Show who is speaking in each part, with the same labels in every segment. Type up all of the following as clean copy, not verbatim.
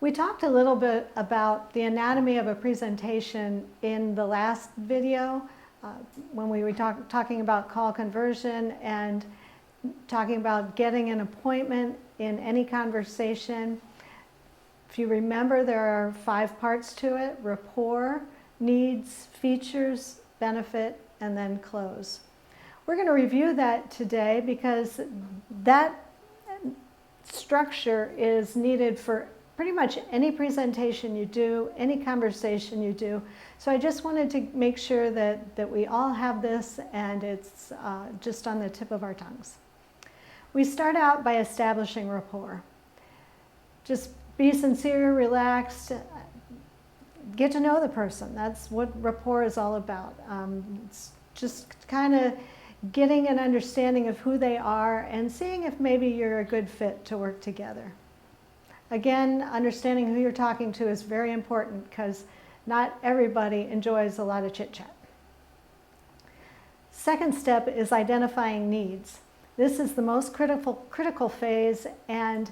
Speaker 1: We talked a little bit about the anatomy of a presentation in the last video when we were talking about call conversion and talking about getting an appointment in any conversation. If you remember, there are 5 parts to it: rapport, needs, features, benefit, and then close. We're going to review that today because that structure is needed for pretty much any presentation you do, any conversation you do. So I just wanted to make sure that we all have this and it's just on the tip of our tongues. We start out by establishing rapport. Just be sincere, relaxed, get to know the person. That's what rapport is all about. It's just kind of getting an understanding of who they are and seeing if maybe you're a good fit to work together. Again, understanding who you're talking to is very important because not everybody enjoys a lot of chit-chat. Second step is identifying needs. This is the most critical phase, and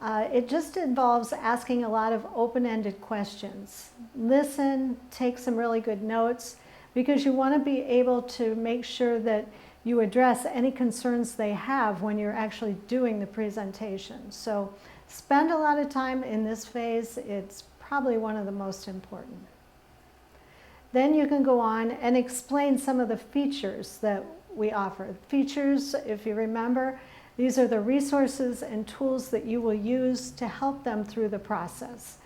Speaker 1: it just involves asking a lot of open-ended questions. Listen, take some really good notes, because you want to be able to make sure that you address any concerns they have when you're actually doing the presentation. So spend a lot of time in this phase. It's probably one of the most important. Then you can go on and explain some of the features that we offer. Features, if you remember, these are the resources and tools that you will use to help them through the process.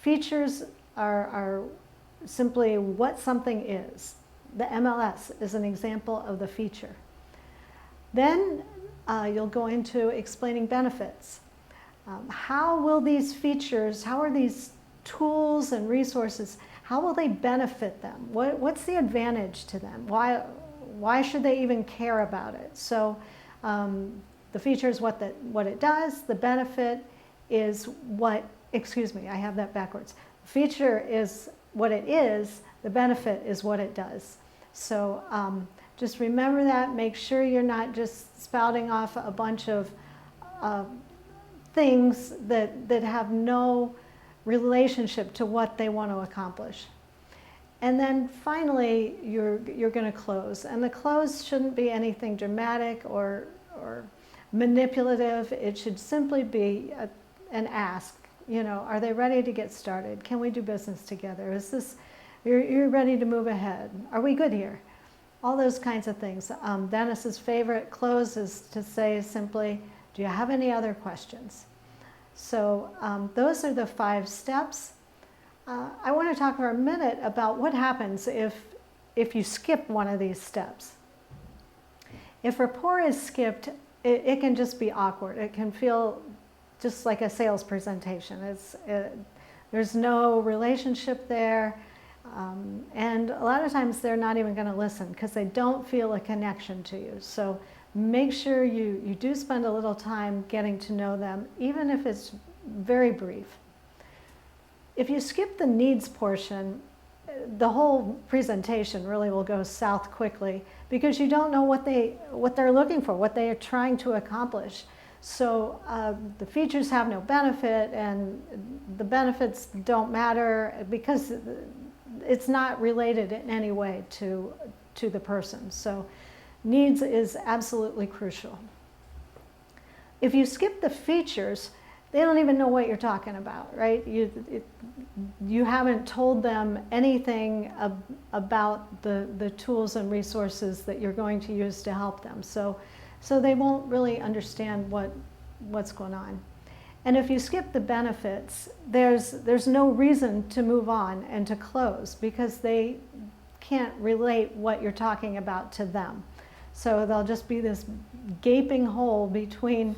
Speaker 1: Features are simply what something is. The MLS is an example of the feature. Then you'll go into explaining benefits. How will these features, how are these tools and resources, how will they benefit them? What's the advantage to them? Why should they even care about it? So the feature is what it does. The benefit is what, excuse me, I have that backwards. The feature is what it is. The benefit is what it does. So just remember that. Make sure you're not just spouting off a bunch of things that have no relationship to what they want to accomplish. And then finally, you're going to close. And the close shouldn't be anything dramatic or manipulative. It should simply be an ask. You know, are they ready to get started? Can we do business together? Is this, you're ready to move ahead? Are we good here? All those kinds of things. Dennis's favorite close is to say simply, do you have any other questions? So those are the 5 steps. I want to talk for a minute about what happens if you skip one of these steps. If rapport is skipped, it can just be awkward. It can feel just like a sales presentation. There's no relationship there, and a lot of times they're not even going to listen because they don't feel a connection to you. So make sure you do spend a little time getting to know them, even if it's very brief. If you skip the needs portion, the whole presentation really will go south quickly because you don't know what they're looking for, what they are trying to accomplish. So the features have no benefit, and the benefits don't matter because it's not related in any way to the person. So needs is absolutely crucial. If you skip the features, they don't even know what you're talking about, right? You haven't told them anything about the tools and resources that you're going to use to help them. So they won't really understand what's going on. And if you skip the benefits, there's no reason to move on and to close because they can't relate what you're talking about to them. So there'll just be this gaping hole between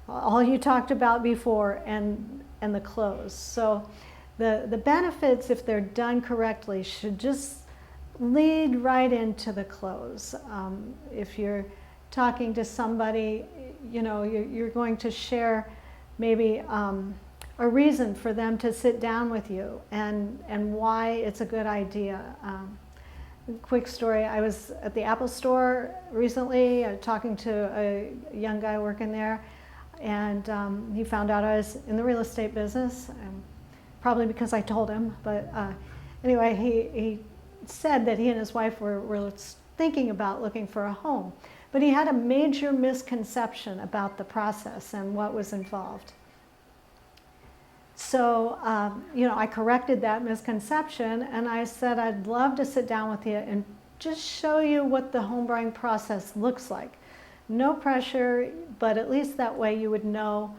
Speaker 1: all you talked about before and the close. So the benefits, if they're done correctly, should just lead right into the close. If you're talking to somebody, you know, you're going to share maybe a reason for them to sit down with you and why it's a good idea. Quick story, I was at the Apple store recently talking to a young guy working there, and he found out I was in the real estate business. probably because I told him, but anyway, he said that he and his wife were thinking about looking for a home. But he had a major misconception about the process and what was involved. So, I corrected that misconception, and I said, I'd love to sit down with you and just show you what the home buying process looks like. No pressure, but at least that way you would know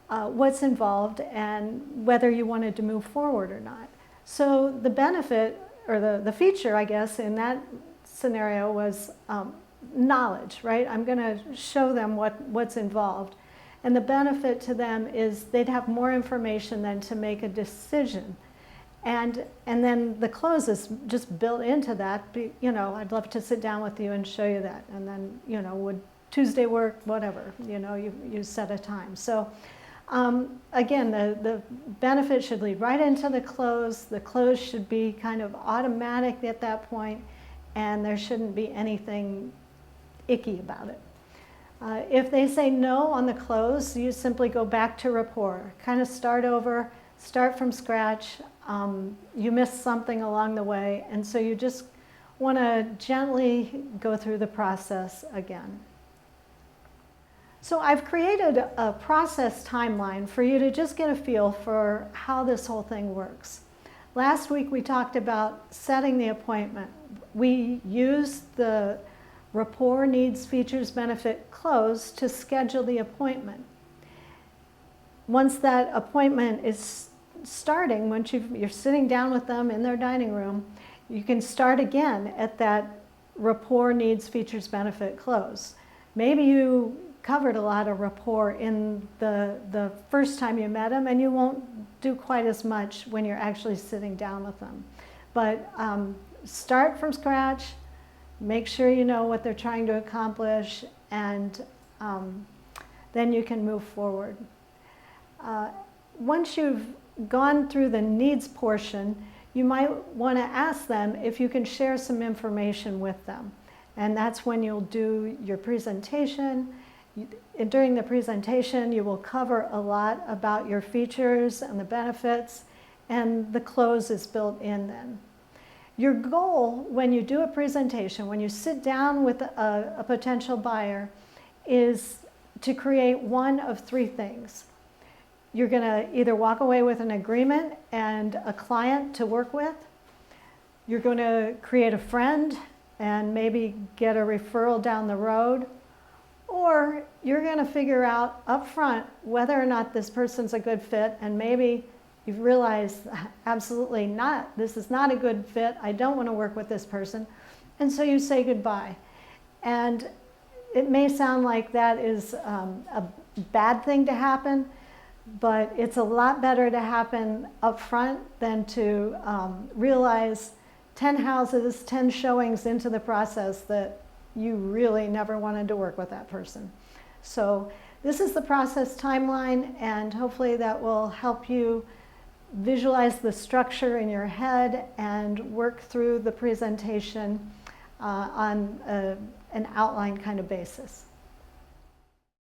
Speaker 1: what's involved and whether you wanted to move forward or not. So the benefit, or the feature, I guess, in that scenario was knowledge, right? I'm going to show them what's involved. And the benefit to them is they'd have more information than to make a decision. And then the close is just built into that. I'd love to sit down with you and show you that. And then, would Tuesday work? Whatever, you set a time. So again, the benefit should lead right into the close. The close should be kind of automatic at that point, and there shouldn't be anything icky about it. If they say no on the close, you simply go back to rapport. Kind of start over, start from scratch. You missed something along the way, and so you just want to gently go through the process again. So I've created a process timeline for you to just get a feel for how this whole thing works. Last week we talked about setting the appointment. We used the rapport, needs, features, benefit, close to schedule the appointment. Once that appointment is starting, once you're sitting down with them in their dining room, you can start again at that rapport, needs, features, benefit, close. Maybe you covered a lot of rapport in the first time you met them, and you won't do quite as much when you're actually sitting down with them. But start from scratch, make sure you know what they're trying to accomplish, and then you can move forward. Once you've gone through the needs portion, you might want to ask them if you can share some information with them. And that's when you'll do your presentation. During the presentation, you will cover a lot about your features and the benefits, and the close is built in then. Your goal when you do a presentation, when you sit down with a potential buyer, is to create one of three things. You're going to either walk away with an agreement and a client to work with. You're going to create a friend and maybe get a referral down the road. Or you're going to figure out up front whether or not this person's a good fit, and maybe you've realized absolutely not, this is not a good fit, I don't want to work with this person, and so you say goodbye. And it may sound like that is a bad thing to happen, but it's a lot better to happen up front than to realize 10 houses, 10 showings into the process that you really never wanted to work with that person. So this is the process timeline, and hopefully that will help you visualize the structure in your head and work through the presentation on an outline kind of basis.